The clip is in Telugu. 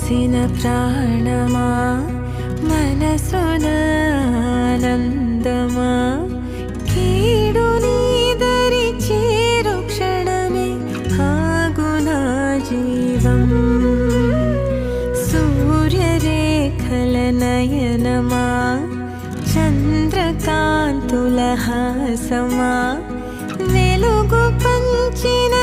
పోసిన ప్రాణమా మనసున ఆనందమా కీడు నీదరి చేరు క్షణమే ఆగునా జీవం సూర్యరేఖల నయనమా చంద్రకాంతుల హాసమా వెలుగు పంచిన